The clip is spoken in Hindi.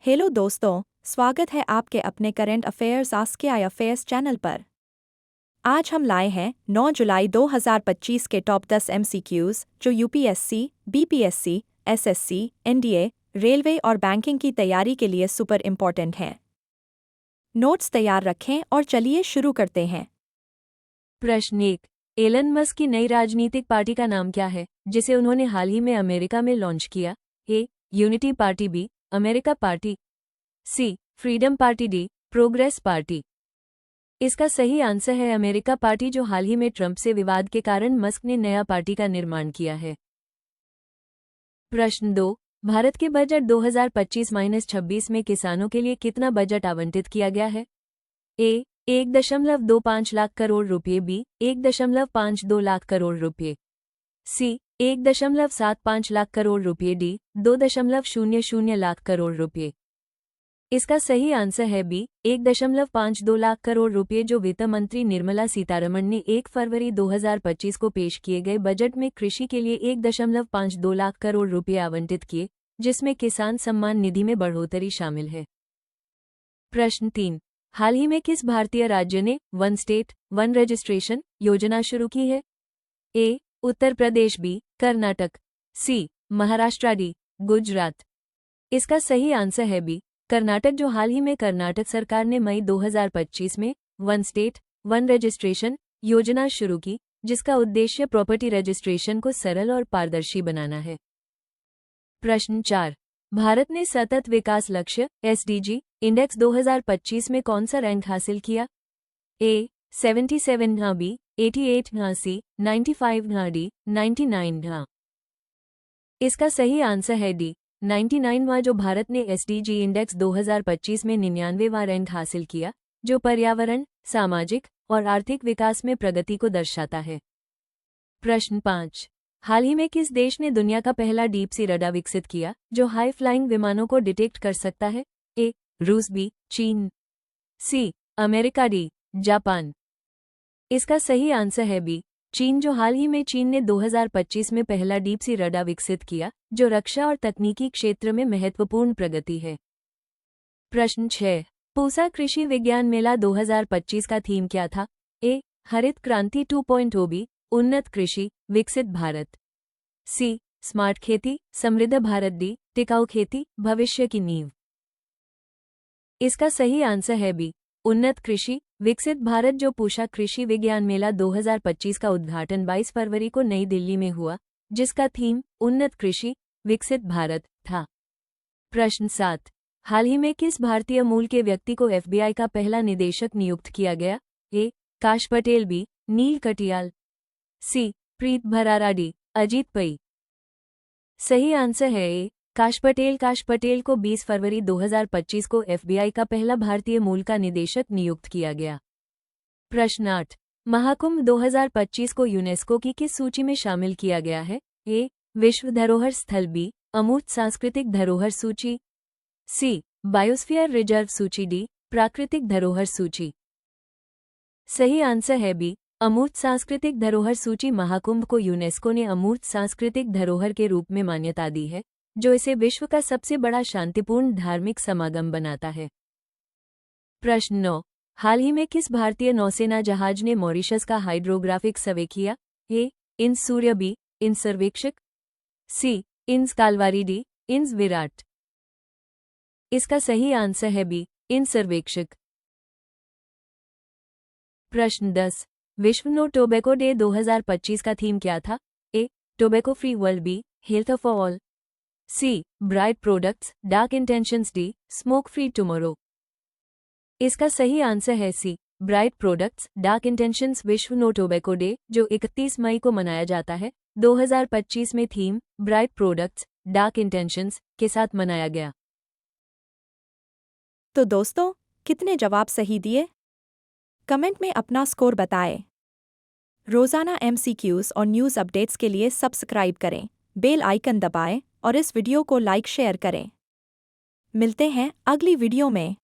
हेलो दोस्तों, स्वागत है आपके अपने current affairs ask I affairs channel पर। आज हम लाए हैं 9 जुलाई 2025 के टॉप 10 एमसीक्यूज जो UPSC, BPSC, SSC, NDA, railway और बैंकिंग की तैयारी के लिए सुपर इम्पोर्टेंट हैं। नोट्स तैयार रखें और चलिए शुरू करते हैं। प्रश्न 1। एलन मस्क की नई राजनीतिक पार्टी का नाम क्या है जिसे उन्होंने हाल ही में अमेरिका में लॉन्च किया? A. Unity party, B. America party, C. Freedom party, D. Progress party. इसका सही आंसर है अमेरिका पार्टी, जो हाल ही में ट्रंप से विवाद के कारण मस्क ने नया पार्टी का निर्माण किया है। प्रश्न 2। भारत के बजट 2025-26 में किसानों के लिए कितना बजट आवंटित किया गया है? ए. 1.25 लाख करोड़ रुपये, बी. 1.52 लाख करोड़ रुपये, सी. 1.75 लाख करोड़ रुपये, डी. 2.00 लाख करोड़ रुपये। इसका सही आंसर है बी. 1.52 लाख करोड़ रुपये, जो वित्त मंत्री निर्मला सीतारमण ने 1 फरवरी 2025 को पेश किए गए बजट में कृषि के लिए 1.52 लाख करोड़ रुपये आवंटित किए, जिसमें किसान सम्मान निधि में बढ़ोतरी शामिल है। प्रश्न 3। हाल ही में किस भारतीय राज्य ने वन स्टेट वन रजिस्ट्रेशन योजना शुरू की है? ए. उत्तर प्रदेश, बी. कर्नाटक, सी. महाराष्ट्र, डी. गुजरात। इसका सही आंसर है बी. कर्नाटक, जो हाल ही में कर्नाटक सरकार ने मई 2025 में वन स्टेट वन रजिस्ट्रेशन योजना शुरू की, जिसका उद्देश्य प्रॉपर्टी रजिस्ट्रेशन को सरल और पारदर्शी बनाना है। प्रश्न 4। भारत ने सतत विकास लक्ष्य एसडीजी इंडेक्स 2025 में कौन सा रैंक हासिल किया? ए. 77, हाँ, बी. 88, हाँ, सी. 95, हाँ, डी. 99, हाँ। इसका सही आंसर है डी. 99वां, जो भारत ने एसडीजी इंडेक्स 2025 में 99वां रैंक हासिल किया, जो पर्यावरण, सामाजिक और आर्थिक विकास में प्रगति को दर्शाता है। प्रश्न 5। हाल ही में किस देश ने दुनिया का पहला डीप सी रडार विकसित किया, जो हाई फ्लाइंग विमानों को डिटेक्ट कर सकता है? ए. रूस, बी. चीन, सी. America, D. जापान। इसका सही आंसर है बी. चीन, जो हाल ही में चीन ने 2025 में पहला डीप सी रडार विकसित किया, जो रक्षा और तकनीकी क्षेत्र में महत्वपूर्ण प्रगति है। प्रश्न 6। पूसा कृषि विज्ञान मेला 2025 का थीम क्या था? ए. हरित क्रांति 2.0, बी. उन्नत कृषि विकसित भारत, सी. स्मार्ट खेती समृद्ध भारत, डी. टिकाऊ खेती भविष्य की नींव। इसका सही आंसर है बी. उन्नत कृषि विकसित भारत, जो पूसा कृषि विज्ञान मेला 2025 का उद्घाटन 22 फरवरी को नई दिल्ली में हुआ, जिसका थीम उन्नत कृषि विकसित भारत था। प्रश्न 7। हाल ही में किस भारतीय मूल के व्यक्ति को एफबीआई का पहला निदेशक नियुक्त किया गया? ए. काश पटेल, बी. नील कटियाल, सी. प्रीत भरारा, डी. अजीत पई। सही आंसर है ए. काश पटेल। काश पटेल को 20 फरवरी 2025 को एफबीआई का पहला भारतीय मूल का निदेशक नियुक्त किया गया। प्रश्न 8। महाकुंभ 2025 को यूनेस्को की किस सूची में शामिल किया गया है? ए. विश्व धरोहर स्थल, बी. अमूर्त सांस्कृतिक धरोहर सूची, सी. बायोस्फीयर रिजर्व सूची, डी. प्राकृतिक धरोहर सूची। सही आंसर है बी. अमूर्त सांस्कृतिक धरोहर सूची। महाकुंभ को यूनेस्को ने अमूर्त सांस्कृतिक धरोहर के रूप में मान्यता दी है, जो इसे विश्व का सबसे बड़ा शांतिपूर्ण धार्मिक समागम बनाता है। प्रश्न 9। हाल ही में किस भारतीय नौसेना जहाज ने मॉरिशस का हाइड्रोग्राफिक सर्वे किया? ए. इंस सूर्य, बी. इंस सर्वेक्षक, सी. इंस कालवारी, डी. इंस विराट। इसका सही आंसर है बी. इंस सर्वेक्षक। प्रश्न 10। विश्व नो टोबैको डे 2025 का थीम क्या था? A. Tobacco free world, B. Health for all, C. Bright products dark intentions, D. Smoke free tomorrow. इसका सही आंसर है C. Bright products dark intentions. विश्व नो टोबैको डे, जो 31 मई को मनाया जाता है, 2025 में theme bright products dark intentions के साथ मनाया गया। तो दोस्तों, कितने जवाब सही दिए? कमेंट में अपना स्कोर बताएं। रोजाना एमसीक्यूज और न्यूज़ अपडेट्स के लिए सब्सक्राइब करें, बेल आइकन दबाएं और इस वीडियो को लाइक शेयर करें। मिलते हैं अगली वीडियो में।